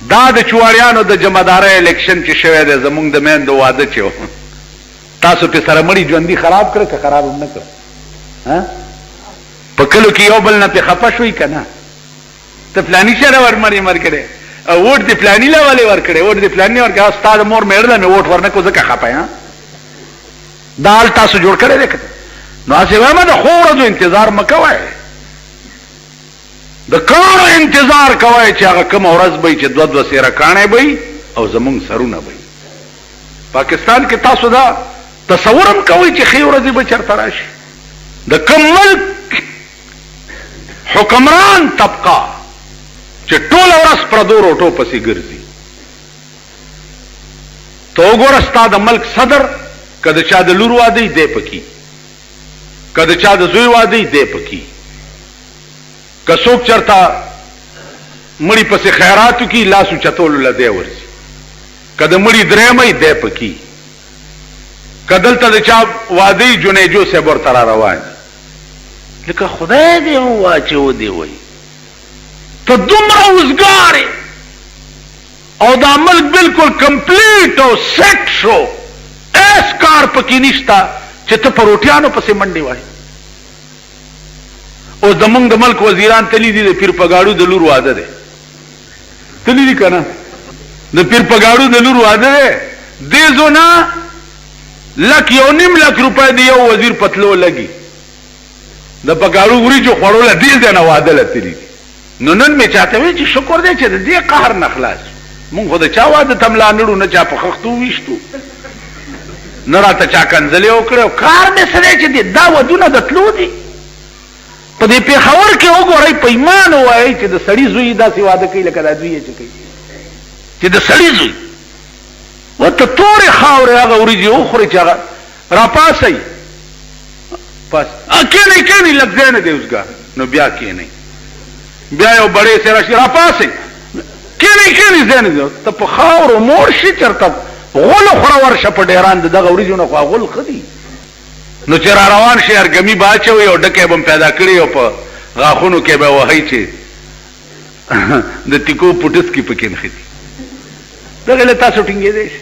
دا د چواړیانو د جمعدارۍ الیکشن چې شوی دی زمونږ د میندو واده چې و تاسو پې سره مړي ژوندي خراب کړه که خراب هم نه کړه په کلو کې یو بل نه پې خفه شوي که نه ته فلاني سره ورمړې مر کړې ووټ دې فلاني له ولې ورکړې ووټ دې فلاني ورکړې ستا د مور مېړه له مې ووټ ورنه کړو ځکه خفه یم دا حال تاسو جوړ کړی دی که نو هسې وایم د ښو ورځو انتظار مه کوئ د کاڼو انتظار کوئ چې هغه کومه ورځ به چې دوه دوه سیره کاڼی به او زمونږ سرونه به پاکستان کې تاسو دا تصور هم کوئ چې ښې ورځې به چېرته راشي د کوم ملک حکمران طبقه چې ټوله ورځ پردو روټو پسې ګرځي ته وګوره ستا د ملک صدر که د چا د لور واده دی پکې که د چا د زوی واده دی پکې که څوک چېرته مړي پسې خیرات وکړي لاس اوچتولو له دی ورځي که د مړي درېمی دی پکې که دلته د چا واده جنیجو صاحب ورته را روان لکه خدای دې واچو دی وایي ته دومره اوزګار او دا ملک بالکل کمپلیټ او سیټ شو ایس کار پکې نشته چې ته په روټیانو پسې منډې وایي اوس زمونږ د ملک وزیران تلي دي د پیر په ګاړو د لور واده دی تلي دي که نه د پیر په ګاړو د لور واده دی دې زو نه لک یو نیم لک روپۍ د یو وزیر پتلو لګي د په ګاړو وریجو خوړو له دې ځای نه واده له تلي دي نو نن مې چاته وی چې شکر دی چې د دې قهر نه خلاص مونږ خو د چا واده ته ملا نړو نه چا په خښتو ویشتو نه راته چا کنځلې وکړې کار مې څه دی چې دا ودونه د تلو دي په دې پېښور کې وګورئ په ایمان ووایئ چې د سړي زوی داسې واده کوي لکه دا دوی یې چې کوي چې د سړي زوی ورته تورې خاورې هغه وریجې وخورئ چې هغه راپاسئ پاس کېنئ کېنئ لږ ځای نه دی اوسګار نو بیا کېنئ بیا یو بړې سره راشي راپاسئ کېنئ کېنئ ځای نه دی ته په خاورو موړ شي چېرته غولو خوره ورشه په ډېران د دغه وریجو نه خو غول ښه دي نو چې را روان شي ارګمي به اچوئ او ډکی به م پیدا کړي او په غاښونو کې به وهئ چې د تیکو پوټسکي پکې نښتي دغه له تاسو ټینګېدی شي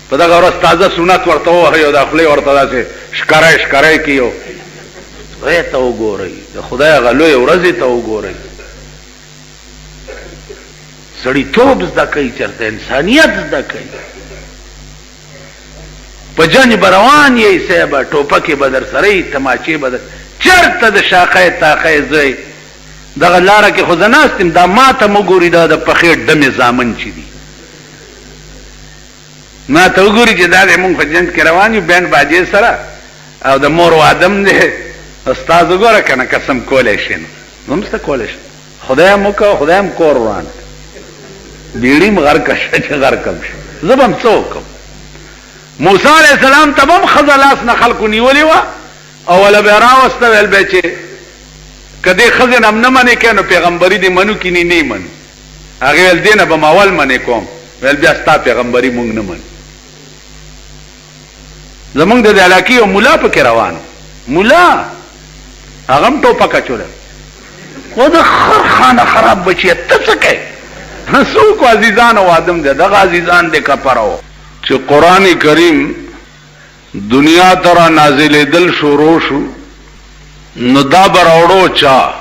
په دغه ورځ تازه سنت ورته ووهئ او د خولې ورته داسې ښکری ښکری کړي او خدای ته وګورئ د خدای هغه لویې ورځې ته وګورئ سړیتوب زده کوي چېرته انسانیت زده کوي په جنګ به روان یې صاحبه ټوپکې به در سره یي تماچې به در چېرته د شاخۍ تاخۍ ځای دغه لاره کې خو زه ناست یم دا ما ته مه ګوري دا د پخې ډمې زامن چې دي ما ته وګوري چې دا دی مونږ په جنګ کې روان یو بینډ باجې سره او د مور وادم دی استاد وګوره که نه قسم کولی شي نو هم سته کولی شي خدای هم وکړه خدای هم کور وران بیړي م غرقه شه چې غرقم شي زه به هم څه وکړم موسی علیه السلام ته به هم ښځه لاس نه خلکو نیولې وه او وله به یې راوسته ویل به چې که دې ښځې نه هم نه منې کوې نو پیغمبري دې منو که نه یې منو هغې ویل دې نه به م اول منې کوم ویل بیا ستا پیغمبري مونږ نه منو زمونږ د دې علاقې یو ملا پکې روان ملا هغه هم ټوپک اچولی خو د خرخانه خراب بچیه ته څه کوې څوک عزیزان او آدم دی دغه عزیزان دی کپره و چې قرآن کریم دنیا ته را نازلېدل شروع شو نو دا به راوړو چا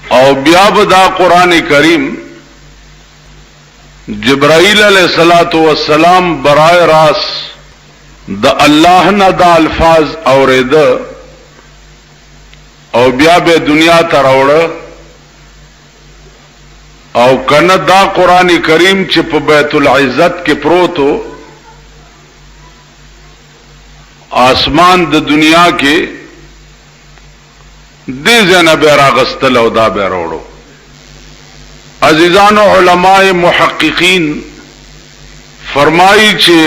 او بیا به دا قرآن کریم جبرائیل علیہ الصلوۃ والسلام برائے راست د الله نه دا الفاظ اورېده او بیا به دنیا ته راوړه او کنه دا قرآن کریم چې په بیت العزت کې پروتو آسمان د دنیا کې دې ځای نه به راغستل او دا به راوړو عزیزانو علماء محققین فرمایي چې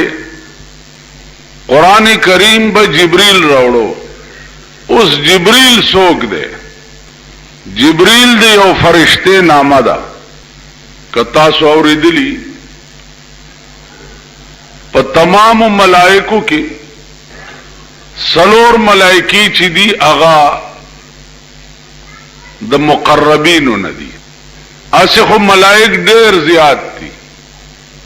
قرآن کریم به جبریل راوړو اوس جبریل څوک دی جبریل دی یو فرشته نامه ده که تاسو اوریدلی په تمام ملائکو کې سلور ملائکی چې دي هغه د مقربینو نه دي اسه خو ملائک ډیر زیات دي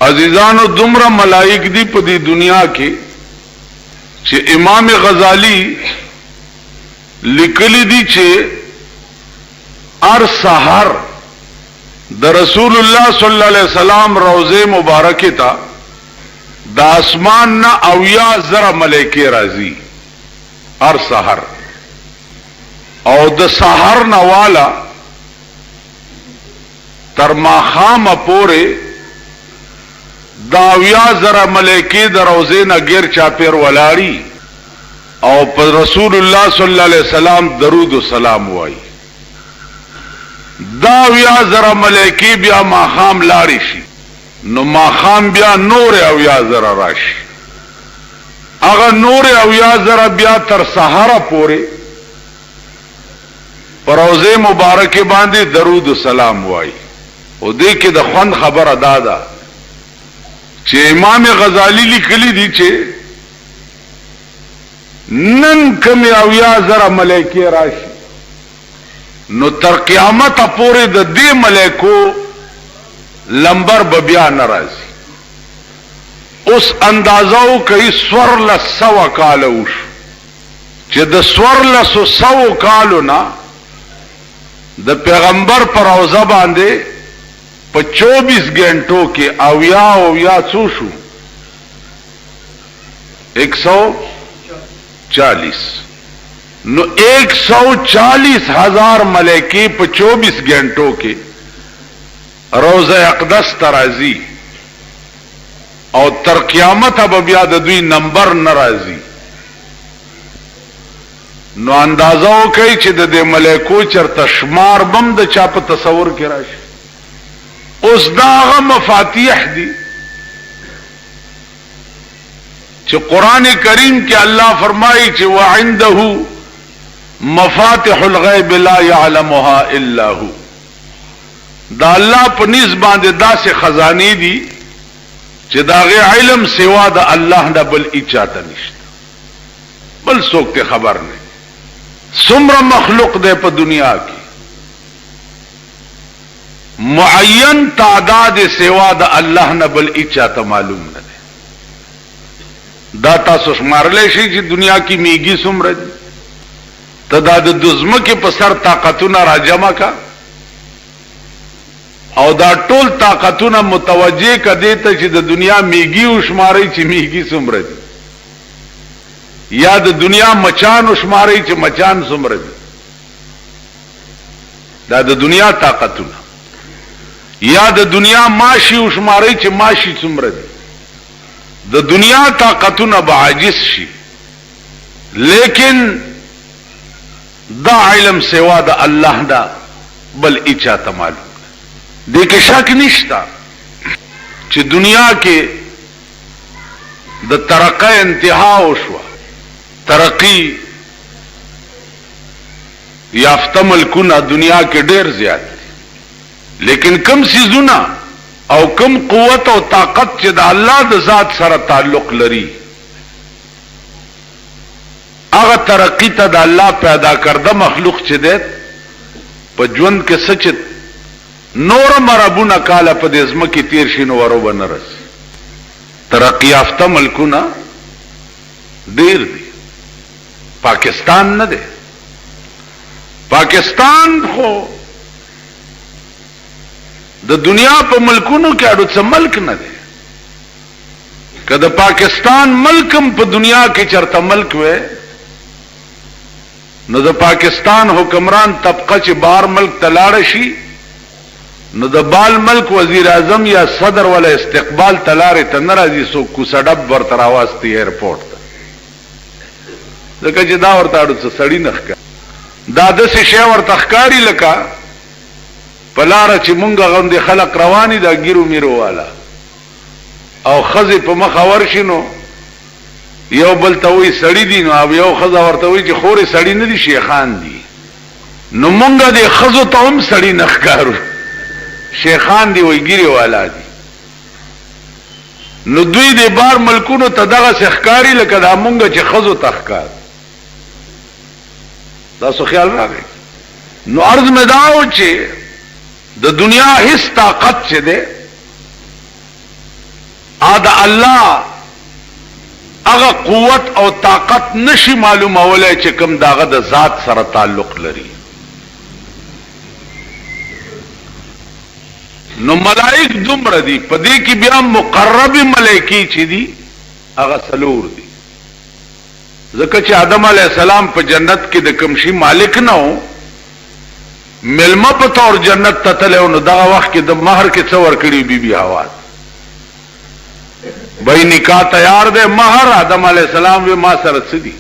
عزیزانو، دومره ملائک دي په دې دنیا کې چې امام غزالی لیکلی دي چې هر سحر د رسول الله صلی الله علیه وسلم روضه مبارکه ته د اسمان نه 90,000 ملائکه راځي هر سحر، او د سحر نه والا تر ماخامه پورې د 90,000 ملائکه د روضه نه غیر چاپیر ولاړی او پر رسول الله صلی الله علیه وسلم درود و سلام وایي. دا 90,000 ملائکه بیا ماخام لاړی شي، نو ماخام بیا نور 90,000 راشي، هغه نور 90,000 بیا تر سحر پورې پر روضه مبارکه باندې درود و سلام وایي. او دې کې د خوند خبر ادا ده چې امام غزالی لیکلی دي چې نن کم 90,000 ملائکه راشي نو تر قیامت پورې د دې ملائکو لمبر بیا ناراضي. اوس اندازو کوي 1400 کال وش چې د 1400 کالو نه د پیغمبر پر روضه باندې په 24 غنټو کې اویا څو شو 140. نو 140,000 ملائکه په 24 غنټو کې روضه اقدس ترازی او تر قیامت به بیا د دوی نمبر ناراضي. نو اندازو کوي چې د ملائکو چرته شمار بم د چا په تصور کې راشي. اوس داغه مفاتیح دي چې قران کریم کې الله فرمایي چې وعنده مفاتح الغیب لا يعلمها الا هو. دا الله په نس باندې داسې خزانه دي چې داغه علم سوا د الله نه بل اچاته نشته، بل څوک ته خبر نه. څومره مخلوق ده په دنیا کې معین تعداد سوا د الله نه بل اچاته معلوم نه ده. دا تاسو شمارلې شي چې دنیا کې میږي څومره دي، ته دا د دزمه کې په سر طاقتونه راجمع کا او دا ټول طاقتونه متوجه کدي ته چې د دنیا میږي او شماري چې میږي څومره دي، یا د دنیا مچان او شماري چې مچان څومره دي. دا د دنیا طاقتونه، یا د دنیا ماشي او شماري چې ماشي څومره دي. د دنیا طاقتونه به عاجز شي، لیکن دا علم سوا د الله دا بل اچاته معلوم. دې کې شک نشتا چې دنیا کې د ترقی انتها وشوه، ترقی یافته ملکونه دنیا کې ډېر زیات دي، لیکن کم سيزونه او کم قوت او طاقت چې د الله د ذات سره تعلق لري، هغه ترقی ته د الله پیدا کرده مخلوق چې ده په ژوند کې سچ نور مربونه کاله په دې ځمکه تیر شي نو ورو بنرس. ترقی یافته ملکونه ډیر دي، پاکستان نه ده. پاکستان خو د دنیا په ملکونو کې اړو څه ملک نه ده. که د پاکستان ملکم په دنیا کې چرته ملک وې نو د پاکستان حکمران طبقه چې بار ملک تلاړ شي نو د بال ملک وزیر اعظم یا صدر ولا استقبال تلارې ته ناراضي سو کوسډب ورته راوستي ایرپورټ ته، ځکه چې دا ورته اړو څه سړی نه ښکاري. دا داسې شی ورته ښکاري لکه په لاره چې مونږ غوندې خلق رواني دا ګیرو میرو والا او ښځې په مخه ورشي نو یو بل ته وایي سړي دي، نو یو ښځه ورته وایي چې خورې سړي نه دي شیخان دي. نو مونږ دې ښځو ته هم سړي نه ښکارو، شیخان دی وی ګیری والا دی. نو دوی د بار ملکونو ته دغه ښکاری لکه دا مونږ چې خزو تخکار. تاسو خیال راغی. نو عرض مې داو چې د دنیا هیڅ طاقت چې ده دا الله هغه قوت او طاقت نشي معلومولای چې کوم داغه د ذات سره تعلق لري. نو ملائک دومره دي، په دې کې بیا مقرب ملائکی چې دي هغه څلور دي. ځکه چې آدم علیه السلام په جنت کې د کوم شي مالک نه و، ملمه په تور جنت ته تللی، نو دغه وخت کې د مہر کې څه ورکړي بی بی حوا بھائی نکاح تیار دے، مہر آدم علیہ السلام وی ما سره څه دي؟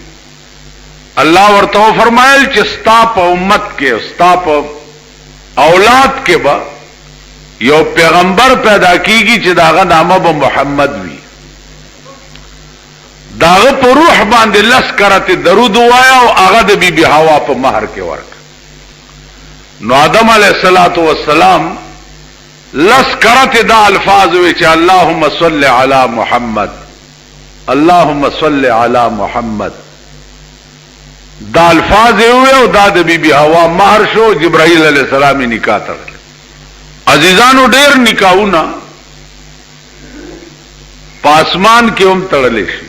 الله ورته فرمایل چې ستا په امت کې ستا په اولاد کې به یو پیغمبر پیدا کیږي چې داغه نامه به محمد وي، داغه په روح باندې لس کرته درود وایا او هغه د بی بی حوا په مہر کې ورک. نو آدم علیہ الصلوۃ والسلام لس کرت دا الفاظ وی چې اللهم صل علی محمد، اللهم صل علی محمد، دا الفاظ وی او دا د بی بی حوا مہر شو. جبرائیل علیہ السلام نکاح تړل. عزیزانو ډیر نکاحونه پاسمان کې هم تړلې شي.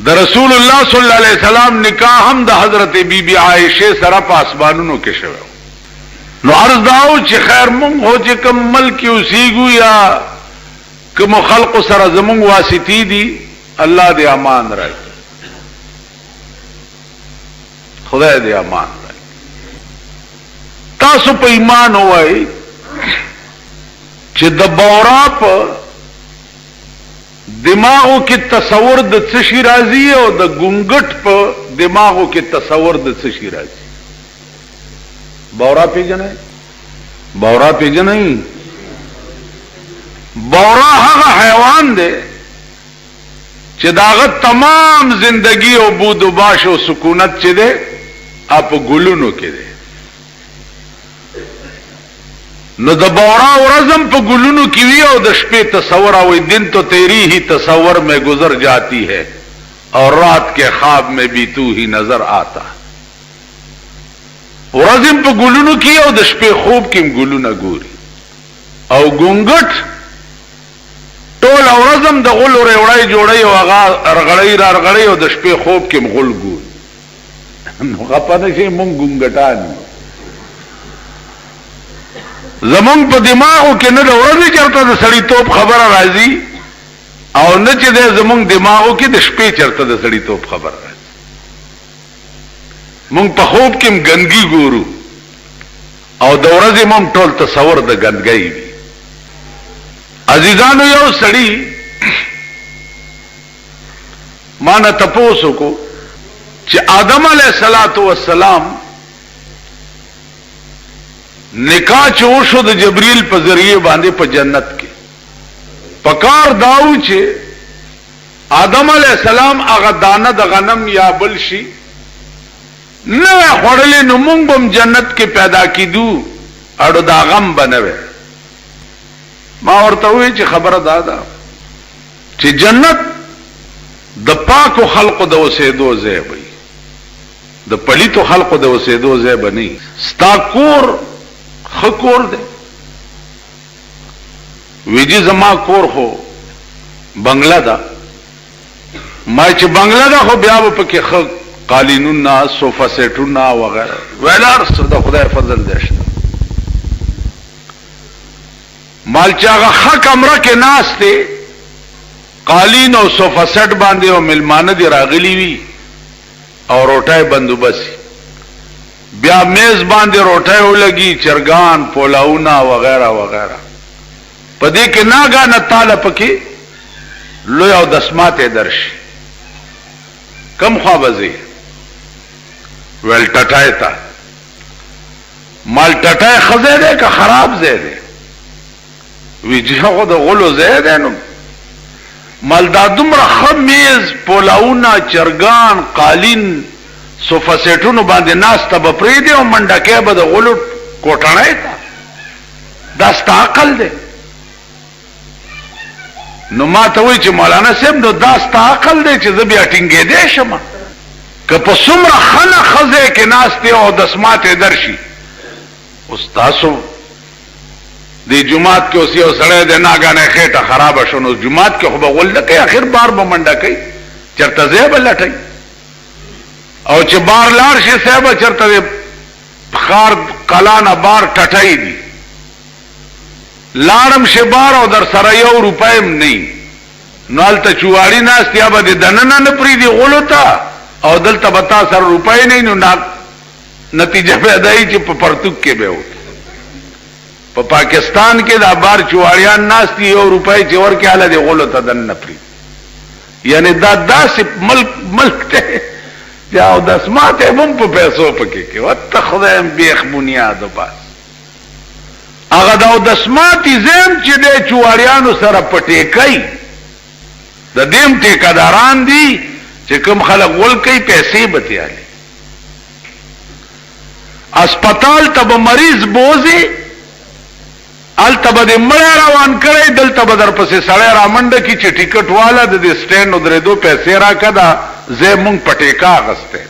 د رسول الله صلی الله علیه وسلم نکاح هم د حضرت بی بی عائشہ سره پاسمانونو کې شوی. نو عرض داو چې خیر مونږ هو چې کوم ملک اوسېږو یا کوم خلق سره زمونږ واسطي دي، الله دې امان راکړي، خدای دې امان راکړي. تاسو په ایمان وای چې د بورا په دماغو کې تصور د څه شي راځي او د ګونګټ په دماغو کې تصور د څه شي راځي. بورا پیژنئ؟ بورا پیژنئ؟ بورا هغه حیوان دی چې داغه تمام زندگی او بود و باش او سکونت چې دی اپ ګلونو کې دی. نو د بورا ورځم په ګلونو کې وی او د شپې تصور او دن تو تیری ہی تصور میں گزر جاتی ہے اور رات کے خواب میں بھی تو ہی نظر آتا. ورځم په ګلونو کې او د شپې خوب کې ګلونه ګوري او ګونګټ ټول ورځم د غل وړای جوړي او هغه رغړی را رغړی او د شپې خوب کې غل ګوري. نو غپنه شي مونږ ګونګټان زمونږ په دماغو کې نه د ورځې چرته د سړی توپ خبره راځي او نه چې د زمونږ دماغو کې د شپې چرته د سړی توپ خبره راځي. مونږ په خوب کې ګندګي ګورو او د ورځې مونږ ټول تصور د ګندګۍ وي. عزیزانو یو سړی ما نه تپوس وکړو چې آدم علیه السلام نکاح چوشو د جبریل په ذریعے باندې په جنت کې پکار داو چې آدم علیہ السلام هغه دانه د غنم یا بل شي نه خړلې نو مونږ هم جنت کې پیدا کیدو اړو دا غم بنوي. ما ورته وی چې خبره دادا چې جنت د پاکو خلقو د اوسېدو ځای وي، د پلیتو خلقو د اوسېدو ځای بني. ستا کور خکور دے ویجی زما کور خو بنگلہ دا، ما چې بنگلہ دا خو بیا په کې خ قالینونا صوفا سیټونا وغیرہ ویلار څه د خدای فضل دشت. مال چې هغه خ کمره کې ناس ته قالین او صوفا سیټ باندې او ملمانه دی راغلی وی او روټای بندوبسي، بیا میز باندې روټه ولګي، چرګان پولاونا وغیرہ وغیرہ. پدې کې ناګانه تعالی پکې لوی او دسماته درشي. کم خوابزي ول ټټای تا مال ټټای خزه ده که خراب زه ده وی جهغه د غلو زه ده. نو مال دا دومره خمیز پولاونا چرګان قالین صوفا سیټونو باندې ناس ته بپری دی او منډکه به د غلو کوټړای تا داستا عقل دی. نو ما ته وی چې مولانا صاحب نو داستا عقل دی چې زه بیا ټینګې دی شم که په څومره خنه خزه کې ناس ته او دسماته درشي استاسو دی جماعت کې اوس یو سړی د ناګانه خېټه خراب شونه جماعت کې خو به غول نه کوي اخر بار به منډه کوي چرته ځای به لټي او چې بار لاړ شي صاحب چرته خار قلانه بار ټټای دي لاړم شي بار او در سره یو روپایم نه نال ته چواړی ناستیا به دننه نه پری دی غولتا او دلته بتا سره روپای نه نو نتیجه پیدا ای چې په پرتګ کې به و په پاکستان کې دا بار چواړیان ناستی یو روپای چې ورکه حاله دی غولتا دننه پری یعنی دا داسې ملک ته یا د اسماء هم په پیسو پکې کې وت خدایم بیخ بنیاد بس هغه د اسماء زم چې د چواړیانو سره پټې کوي د دیم ټیکاداران دي چې کوم خلک ول کوي پیسې بتیالي اسپیټال ته مریض بوزي ال تبه د مړ روان کړي دل تبه در پسې سړی را منډه کی چې ټیکټ والا د سټینډ درې دو پیسې را کدا زه مونږ پټیکا غسته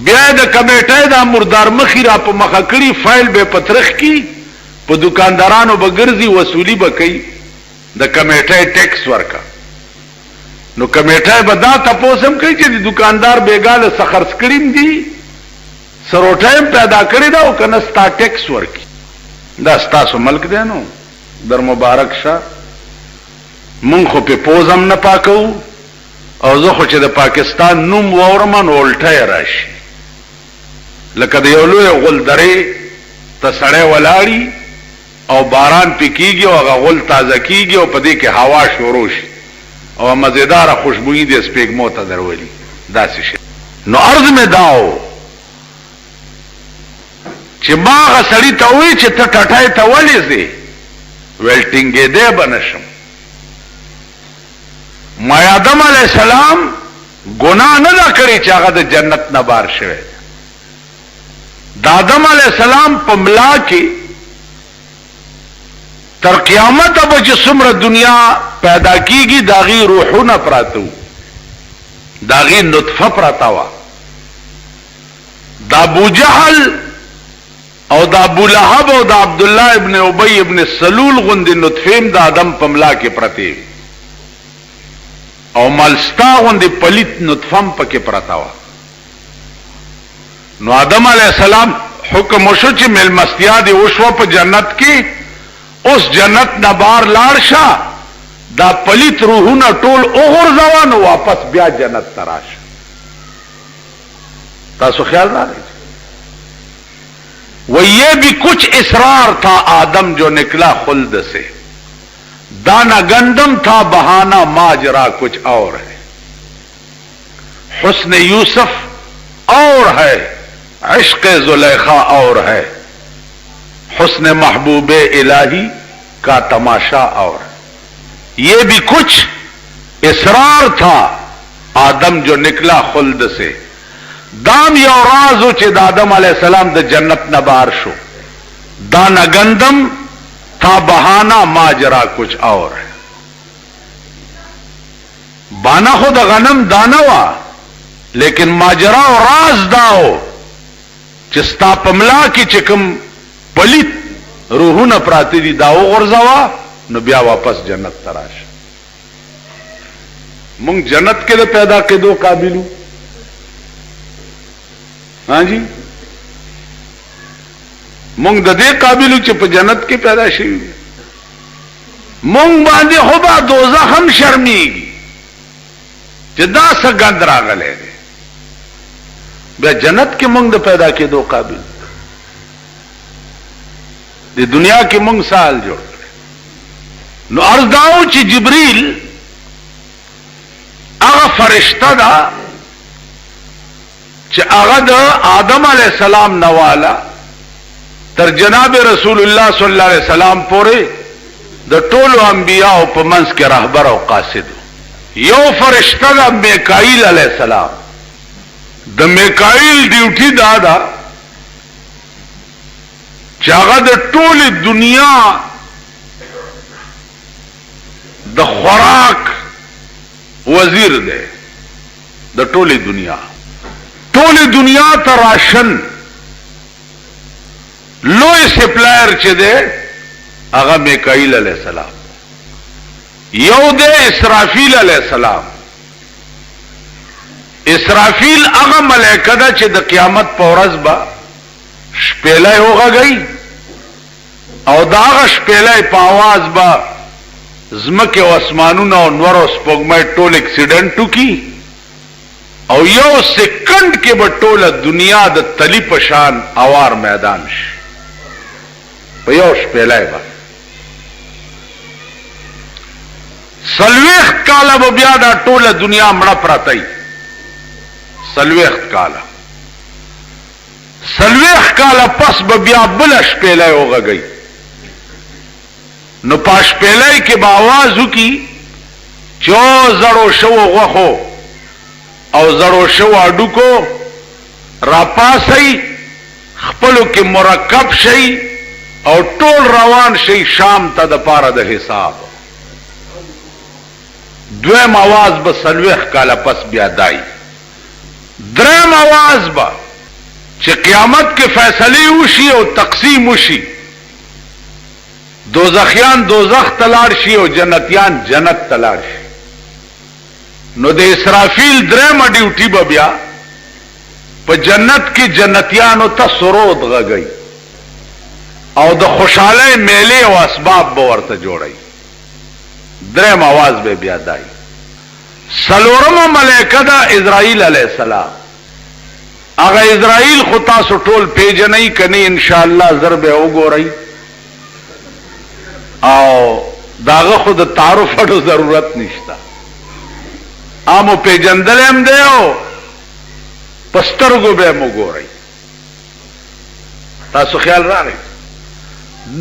بیا د کمیټې د مردار مخی را په مخه کړي فایل به پترخ کی په دکاندارانو بغرزي وصولی بکئی د کمیټې ټیکس ورکا نو کمیټه به دا تاسو کوي چې دکاندار بیګاله سخرس کړیم دي سروټایم پیدا کړی دا او کنه ستا ټیکس ورکی دا ستاسو ملک دی نو در مبارک شه مونږ خو په پوزم نه پاکو او زه خو چې د پاکستان نوم وورمن ولټه راشي لکه د یو لوی غول درې ته سړی ولاړی او باران پکېږي او هغه غول تازه کېږي او په دې کې هوا شروع شي او مزیدار خوشبوئی دې سپېږمو ته درولي داسې شي نو عرض مې داو چې باغ سړی ته وی چې ته ټټای ته ولې زی ویلټینګ دې بنشم ما آدم علیہ السلام گناہ نه کړی چې هغه د جنت نه بار شوی د آدم علیہ السلام په ملا کې تر قیامت به چې څومره دنیا پیدا کیږي داغي روحونه پراتو داغي نطفه پراتا دا ابو جهل او دا ابو لهب او دا عبد الله ابن ابي ابن سلول غند نطفیم دا آدم په ملا کې پراته او ملستا غند پلیت نطفم پکې پراتا نو آدم علیہ السلام حکم وشو چې مل مستیا دی وشو په جنت کې اوس جنت نه بار لاړ شه دا پلیت روحونه ټول وګرځوان واپس بیا جنت تراش تاسو خیال راغی وہ یہ بھی کچھ اصرار تھا آدم جو نکلا خلد سے دانا گندم تھا بہانہ ماجرا کچھ اور ہے حسن یوسف اور ہے عشق زلیخا اور ہے حسن محبوب الہی کا تماشا اور یہ بھی کچھ اصرار تھا آدم جو نکلا خلد سے دام یو رازو چې د آدم علیہ السلام د جنت نه بار شو دانا گندم تھا بہانا ماجرا کچھ اور ہے بانا خود غنم دانا وا لیکن ماجرا و راز داو چې ستا پملا کی چکم پلیت روحونه پراتی دی داو غرزوا نو بیا واپس جنت تراش مونږ جنت کې د پیدا کېدو قابلو ہاں جی مونږ د دې قابلو چې په جنت کې پیدا شي مونږ باندې خو به دوزخ هم شرمېږي چې دا څه ګند راغلی دی بیا جنت کې مونږ د پیدا کېدو قابل د دنیا کې مونږ سال جوړ کړی نو عرض داو چې جبریل هغه فرشته ده چې هغه د آدم علیہ السلام نوالا تر جناب رسول الله صلی الله علیه وسلم پورې د ټولو انبیاء په منځ کې رهبر او قاصد یو فرشتہ د میکائیل علیہ السلام د میکائیل ډیوټي دا چې هغه د ټولې دنیا د خوراک وزیر دی د ټولې دنیا ته راشن لوی سپلایر چې ده هغه میکائیل علیہ السلام، یو ده اسرافیل علیہ السلام. اسرافیل هغه ملائکه ده چې د قیامت په ورځ به شپېلۍ وغږوي او دا هغه شپېلۍ په آواز به ځمکې او اسمانونه او نور او سپوږمۍ ټول اکسیډنټ وکړي او یو سکند کې به ټوله دنیا د تلی په شان اوار میدان شي په یو شپېلۍ به. سلويخت کاله به بیا دا ټوله دنیا مړه پراته وي. سلويخت کاله، سلويخت کاله پس به بیا بله شپېلۍ وغږوي. نو په شپېلۍ کې به آواز وکړي چې او زړو شوو غوښو او زړو شوو هډوکو راپاسئ، خپلو کې مرکب شئ او ټول روان شئ شام ته د پاره د حساب. دویم آواز به سلويخت کاله پس بیا دای. دریم آواز به چې قیامت کې فیصله وشي او تقسیم وشي، دوزخیان دوزخ تلاړ شي او جنتیان جنت تلاړ شي. نو د اسرافیل درېمه ډیوټي به بیا په جنت کې جنتیانو ته سرود غږوي او د خوشحالۍ میلې او اسباب به ورته جوړوي. درېم آواز به بیا دای. څلورمه ملائکه ده اسرائیل علیہ السلام. هغه اسرائیل خو تاسو ټول پیژنئ کني ان شاء الله زر به وګورئ او داغه خود تعارف اړو ضرورت نشته. امو پیجندل هم دی او پسترګو به مو ګورئ. تاسو خیال راغی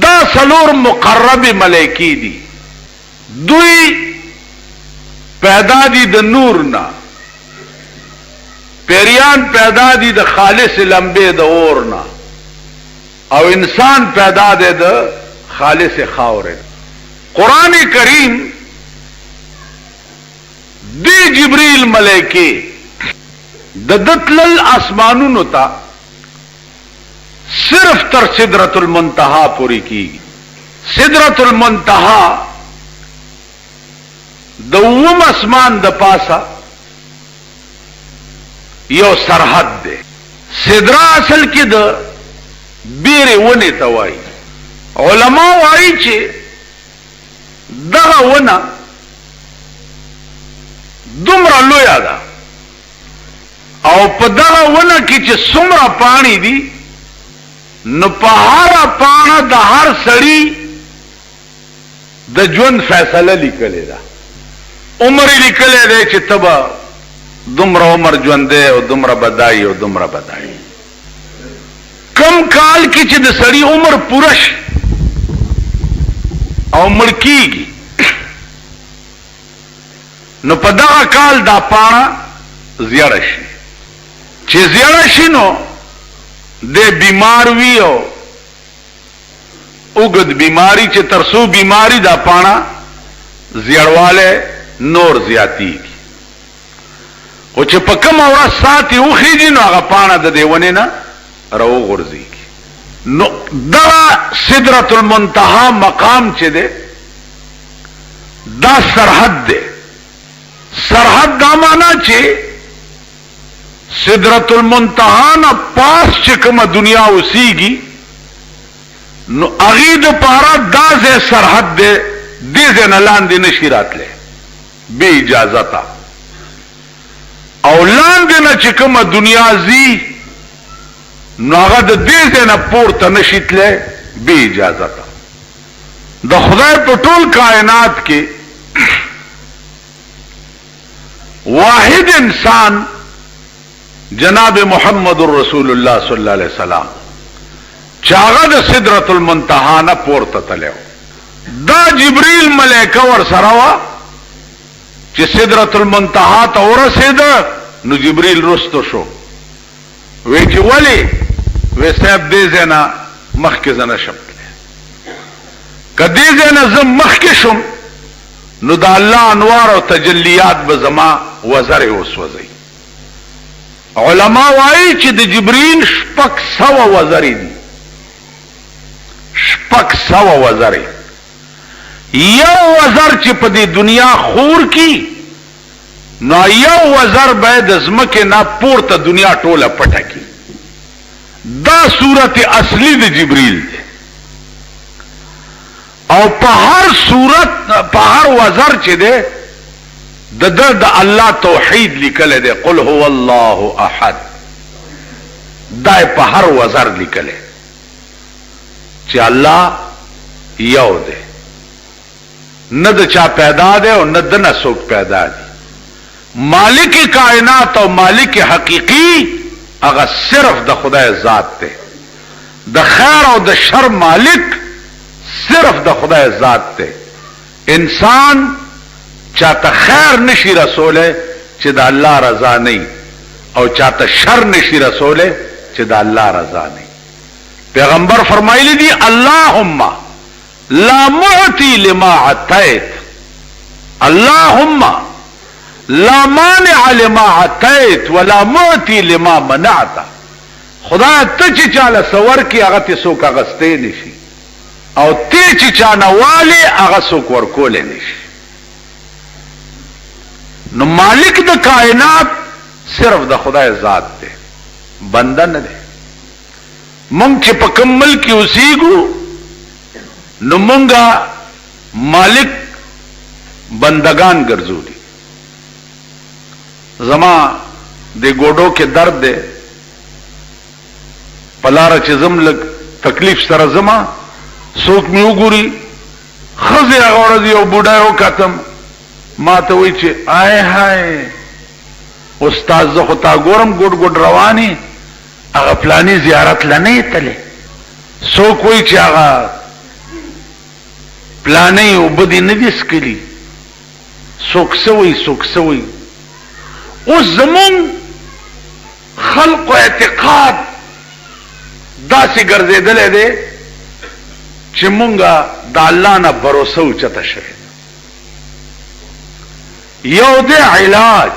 دا څلور مقرب ملائکی دي. دوی پیدا دي د نور نه، پیریان پیدا دي د خالص لمبه د اور نه او انسان پیدا دی د خالص خاور. قرآن کریم دی جبریل ملائکه د دتلل اسمانونو ته صرف تر سدرۃ المنتہا پوری کی. سدرۃ المنتہا د اوم اسمان د پاسا یو سرحد ده. سدرا اصل کې د بیره ونه ته وایي. علماء وایي چې دغه ونه دومره لویه ده او په دغه ونه کې چې څومره پانی دي نو په هر پاڼه د هر سړي د ژوند فیصله لیکلې ده. عمر لیکلې ده چې تبا دومره عمر ژوند دی او دومره بدای او دومره بدای. کم کال کې چې د سړي عمر پوره شي او مړ کیږي نو په دغه کال دا پاڼه زیړه شي. چې زیړه شي نو د بیمار وی او اوګد بیماری چې ترسو بیماری دا پاڼه زیړواله نور زیاتی. او چې په کوم ورځ ساتي وخیږي نو هغه پاڼه د دیونه نه راو غورځيږي. نو دا سدرۃ المنتہا مقام چې ده دا سرحد ده. سرحد دا معنا چې سدرۃ المنتہا نه پاس چې کومه دنیا اوسېږي نو هغه د پاره دا سرحد ده. دې نه لاندې نشي راتله بے اجازه او لاندې نه چې کومه دنیا زی نو هغه د دې نه پورته نشي تله بے اجازه. د خدای په ټول کائنات کې واحد انسان جناب محمد رسول الله صلی الله علیه وسلم چاغه د سدرۃ المنتہا نه پورته تلو. دا جبريل ملائکه ور سره وا چې سدرۃ المنتہا ته ورسید نو جبريل رستو شو. وی چې ولی وی صاحب دې زنا مخکې زنه شم کدی زنه زم مخکې شم نو دا الله انوار او تجلیات به زما وزر وسوځي. علماء وایي چې د جبريل شپږ سوه وزرې دي 600 وزره. یو وزر چې په دې دنیا خور کی نو یو وزر به د ځمکې نه پورته دنیا ټوله پټه کی. دا صورت اصلی د جبريل دی او په هر صورت په هر وزر چې دی د الله توحید لیکل دی. قل هو الله احد دا په هر وزر لیکل چې الله یو دی، نه د چا پیدا دی او نه د نه څوک پیدا دی. مالک کائنات او مالک حقیقی هغه صرف د خدای ذات دی. د خیر او د شر مالک صرف د خدای ذات دی. انسان چاته خیر نشي رسوله چې د الله رضا نه، او چاته شر نشي رسوله چې د الله رضا نه. پیغمبر فرمایلی دی اللهم لا معطی لما عطیت، اللهم لا مانع لما عطیت ولا معطی لما منعت. خدای ته چې چاله سور کی هغه ته څوک اغستې نشي، او ته چې چانه والی هغه څوک ورکول نشي. نو مالک د کائنات صرف د خدای ذات دی، بنده نه دی. مونږ چې په کوم ملک کې اوسېږو نو مونږه مالک بندگان ګرځولي. زما د ګوډو کې درد دی، پلاره چې زم لګ تکلیف سره زما څوک مې وګوري خزه هغه ورځ یو بوډا وکتم ما ته وایي چې آی هاي استاد زه خو تا ګورم ګډ ګډ رواني هغه پلاني زیارت لنه تله. څوک وایي چې هغه پلاني وبدي نه دي سکلي، څوک سوي څوک سوي. اوس زمون خلق و اعتقاد داسې ګرځېدلې دی چې مونږه د الله نه باور اوچته شوی. یو د علاج،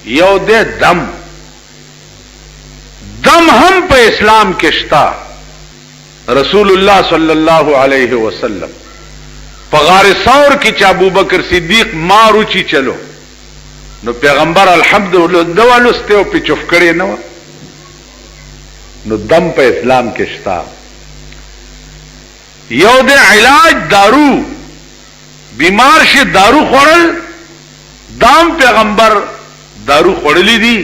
یو د دم هم په اسلام کې شتا. رسول الله صلی الله علیه وسلم په غار ثور کې چې ابوبکر صدیق مارو چی چلو نو پیغمبر الحمدلله دوالسته او په چوف کړي نو دم په اسلام کې شتا. یو د علاج دارو، بیمار شي دارو خورل، دام پیغمبر دارو خورلی دی،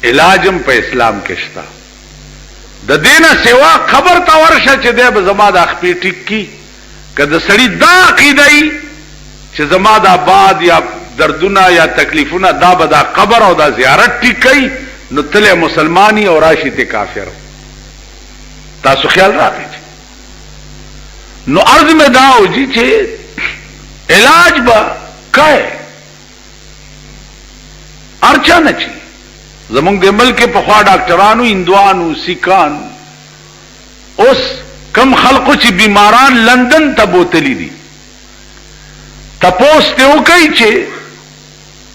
علاجم په اسلام کې شتا. د دینه سوا خبر تا ورشه چې دی به زما د خپې ټیک کی که د سړي دا عقیده ای چې زما د باد یا دردونه یا تکلیفونه دا به دا قبر او دا زیارت ټیک کوي نو تله مسلمانی او راشي ته کافر. تاسو خیال راکړئ. نو عرض میں داو جی چې علاج با کای ارچا نچی. زمونږ د ملک په خوا ډاکټرانو هندوانو سیکان اوس کم خلقو چې بیماران لندن ته بوتلی دي تپوس ته وکړي چې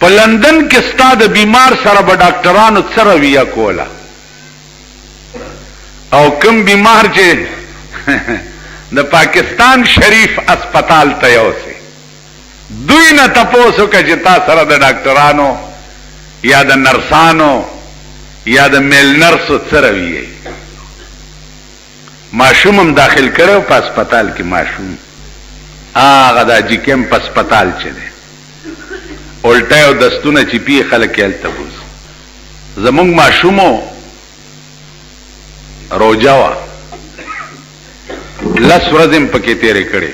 په لندن کې ستا د بیمار سره به ډاکټرانو څه رویه کوله او کم بیمار چې د پاکستان شریف اسپتال ته یوسي دوی نه تپوس وکړي چې تا سره د ډاکټرانو یا د نرسانو یا د میل نرسو څه رویه. ماشوم هم داخل کړو په اسپتال کې. ماشوم هغه د جی کیم په اسپتال چې دی الټه او دستونه چې پی خلک یې هلته بوځي. زمونږ ماشومو روجا وه 10 ورځې پکې تېرې کړې.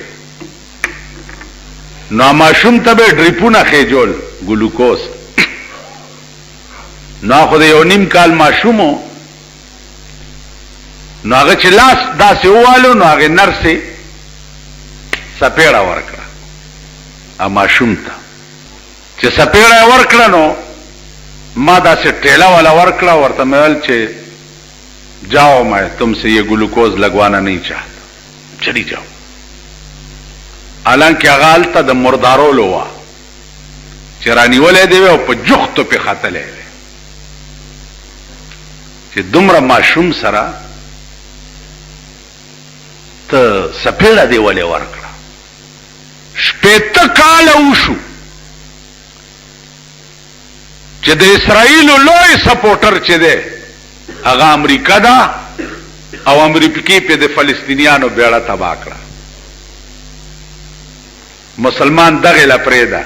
نو ماشوم ته به ډریپونه خېجول ګلوکوز. نو خو د یو نیم کال ماشومو نو هغه چې لاس داسې ووالو نو هغې نرسې سپېړه ورکړه ماشوم ته. چې سپېړه یې ورکړه نو ما داسې ټیله والا ورکړه ورته مې ویل چې جاؤ میں تم سے یہ گلوکوز لگوانا نہیں چاہتا چلی جاؤ. حالانکہ هغه هلته د مردارولو وه چې رانیولی دی او په جختو پې ختلی دی چې دومره ماشوم سره ته سپېړه دی ولې ورکړه 80 کاله وشو چې د اسرائیلو لوی سپورټر چې دی هغه امریکا ده او امریکا په د فلسطینیانو بیړه تباہ کړه مسلمان دغه لا پرېدا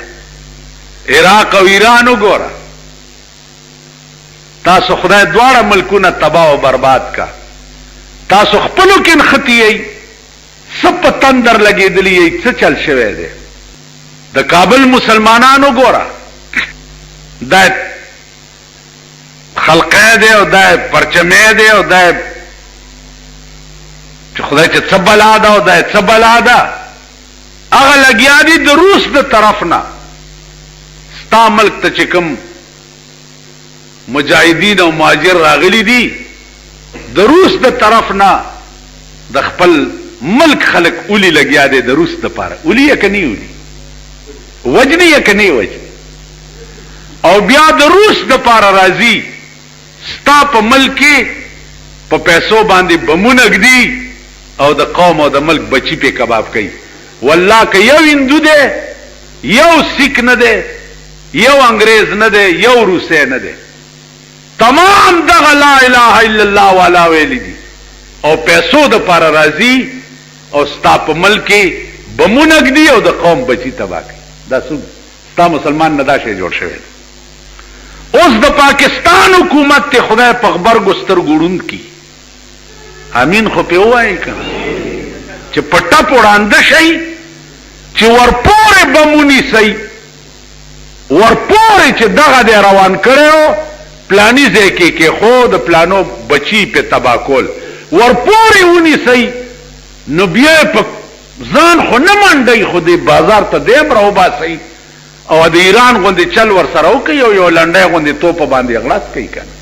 عراق او ایران وګوره تاسو خدای دواړه ملکونه تباہ او برباد کا تاسو خپلو کې خطیې سب تندر لګېدلې څه چل شوی دی د کابل مسلمانانو ګوره دا خلقه دی او دا پرچمه دی او دا چې خدای چې څه بلا ده او دا څه بلا ده هغه لګیا دي د روس د طرف نه ستا ملک ته چې کوم مجاهدین او مهاجر راغلي دي د روس د طرف نه د خپل ملک خلق اولی لګیا دي د روس د پاره اولی یا کني اولی وجنی یا کني وجنی او بیا د روس د پاره راځي ستا په ملک په پیسو باندې بمونه ګدي او د قوم او د ملک بچی په کباب کوي والله که یو هندو دی یو سیک نه دی یو انګريز نه دی یو روسي نه دی تمام دغه لا اله الا الله والا ویل دي او پیسو د پاره راځي او ستا په ملک بمونه ګدي او د قوم بچی تباہ کوي دا څو ستا مسلمان نه دا شی جوړ شوی اوس د پاکستان حکومت ته خدای په خبر ګستر ګړوند کی امین خو په وای کنه چې پټا پوړاند شي چې ورپورې بمونی سي ورپورې چې دغه دی روان کړو پلانی ځکه کې خود پلانو بچی په تباکول ورپورې ونی سي نو بیا په ځان خو نه منډي خو دې بازار ته دیم راو باسي او د ایران غوندې چل ور سره وکي او یو لنډه غوندې توپ باندې اغلاس کوي کنه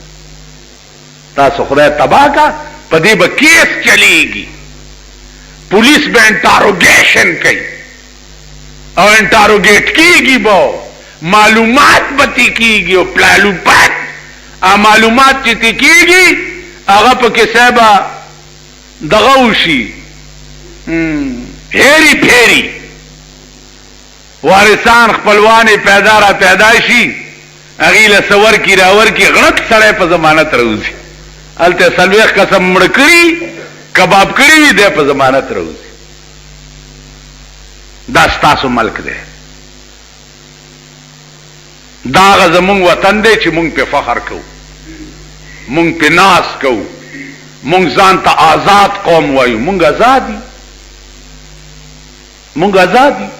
تاسو خدای تباہ کا پدې به کیس چلیږي پولیس به انټاروګیشن کوي او انټاروګیټ کیږي به معلومات بتی کیږي او پلالو پات معلومات چې کیږي هغه په کې صاحب دغه وشي هېری پھیری وارثان خپلوانې پیدا را پیدا شي هغې له سور کی راور کی غړک سړی په ضمانت راوځي هلته څلوېښت قسم مړه کړي کباب کړي وي دی په ضمانت راوځي دا ستاسو ملک دی دا هغه زمونږ وطن دی چې مونږ پې فخر کوو مونږ پې ناز کوو مونږ ځان ته آزاد قوم وایو مونږ آزاد یو مونږ آزاد یو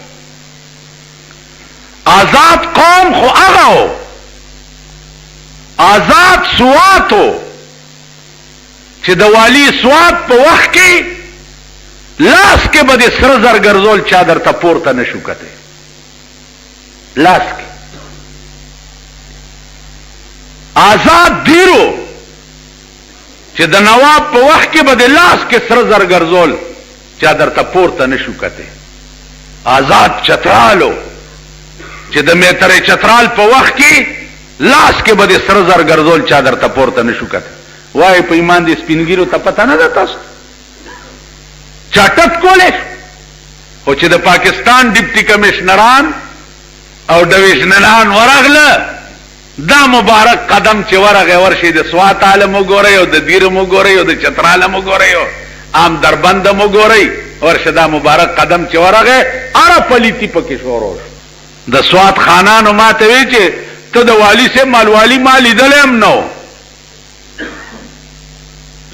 آزاد قوم خو هغه هو آزاد سوات هو چې د والی سوات په وخت کې لاس کې به د سره زر ګرځول چا درته پورته نشو کتی لاس کې آزاد دیرو چې د نواب په وخت کې به د لاس کې سره زر ګرځول چا درته پورته نشو کتی آزاد چترالو چې د میتر چترال په وخت کې لاس کې به د سره زر ګرځول چا درته پورته نشو کتی وای په ایمان دې سپینګیرو ته پته نه ده تاسو چاټت کولې او چې د پاکستان ډیپټي کمشنران او ډویژنران ورغله دا مبارک قدم چې ورغه ورشي د سوات عالم وګورئ او د دیرم وګورئ او د چترالم وګورئ او عام دربند وګورئ ورشه دا مبارک قدم چې ورغه اره پلیتی پکې شروع د سوات خانانو ماته وی چې ته د والی سے مالوالی ما لیدلم نو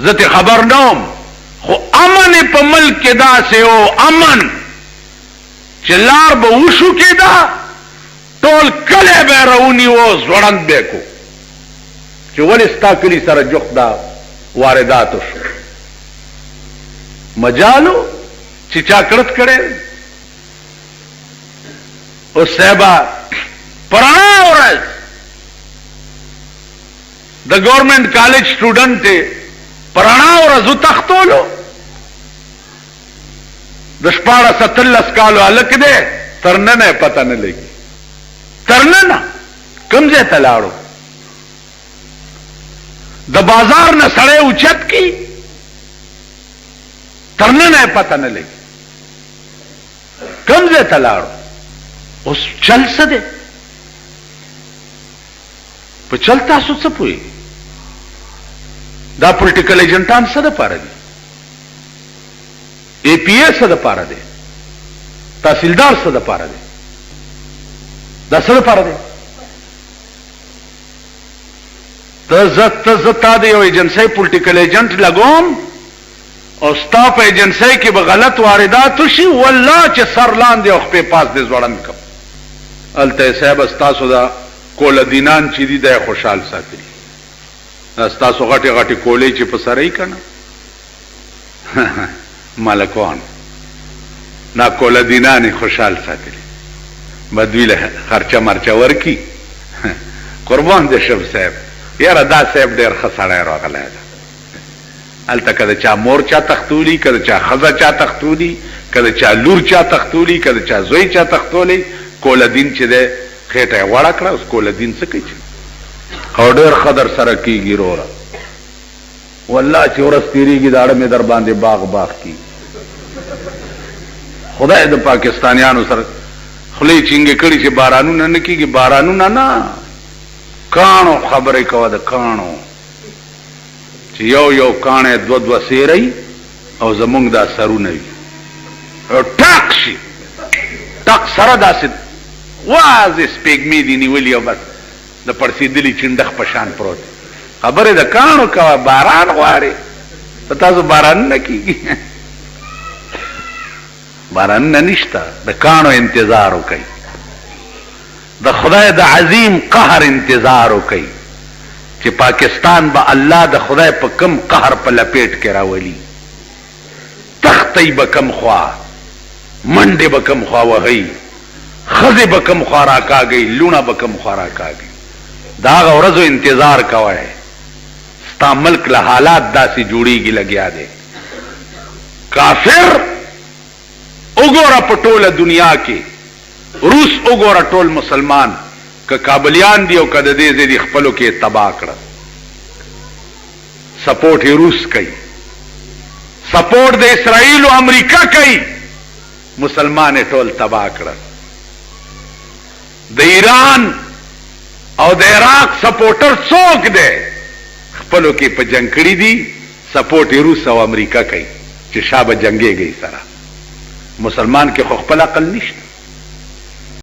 زته خبر نوم خو امن په ملک کې دا سه او امن چې لار به وشو کې دا ټول کله به راونی و زوړند به کو چې ولستا کلی سره جوخ دا واردات شو مجالو چې چا کړت کړي او صاحبہ پرانا ورځ د گورنمنٹ کالج سټوډنټ پرانا ورځ تختولو د 14 کالو الک دی ترنه نه پته نه لګي ترنه کوم ځای ته لاړو د بازار نه سړی اوچت کی ترننه پته نه لګي کوم ځای ته لاړو. اوس چل څه دی؟ په چل تاسو څه پوهېږئ؟ دا پولیټیکل ایجنټان څه دپاره دي؟ اے پی اے څه دپاره دی؟ تحصیلدار څه دپاره دی؟ دا څه دپاره دی؟ ته تا د یو ایجنسۍ پولیټیکل ایجنټ لګوم او ستا په ایجنسۍ کې به غلط واردات وشي، والله چې سر لاندې او خپې پاس دې ځوړند کړم. هلته صاحب ستاسو دا کولدینان چې دي دا یې خوشحال ساتلي، دا ستاسو غټې غټې کولې چې په سره یې که نه مالکوان نا کولدینان یې خوشحال ساتلي، به دوی له خرچه مرچه ورکي. قربان دې شم صاحب، یاره دا صاحب ډېر ښه سړی راغلی ده. هلته که د چا مور چا تختولی، که د چا ښځه چا تختولی، که د چا لور چا تختولی، که د چا زوی چا تختولی، کولدین چې دی خېټه یې غوړه کړه. اوس کولدین څه کوي چې او ډېر ښه در سره کېږي روره، والله چې ورځ تېرېږي د اړه مې در باندې باغ باغ کېږي. خدای د پاکستانیانو سره خولې چینګې کړي چې بارانونه نه کېږي. بارانونه نه، کاڼو خبرې کوه، د کاڼو چې یو یو کاڼی دوه دوه سیری او زمونږ دا سرونه وي او ټاک شي، ټاک سره داسې واضح سپېږمې دي نیولي او بس د پړسېدلي چنډخ په شان پروت. خبرې د کاڼو کوه، باران غواړې. په تاسو بارانونه کېږي؟ بارانونه نشته. د کاڼو انتظار وکئ، د خدای د عظیم قهر انتظار وکئ چې پاکستان به الله د خدای په کم قهر په لپیټ کې راولي. تختی به کم خوا، منډې به کم خوا وهئ، ښځې به کم خوا راکاږئ، لونه به کم خوا راکاږئ. د هغه ورځو انتظار کوئ. ستا ملک له حالات داسې جوړېږي لګیا دی. کافر وګوره په ټوله دنیا کې، روس وګوره ټول مسلمان، که کابلیان دی او که د دې ځای دي خپلو کې تباه کړه. سپورټ یې روس کوي، سپورټ د اسرائیل او امریکا کوي، مسلمان یې ټول تباه کړه. د ایران او د عراق سپورټر څوک دی؟ خپلو کې په جنگ کړي دي، سپورټ یې روس او امریکا کوي چې شابه جنګېږي سره. مسلمان کې خو خپل عقل نشته.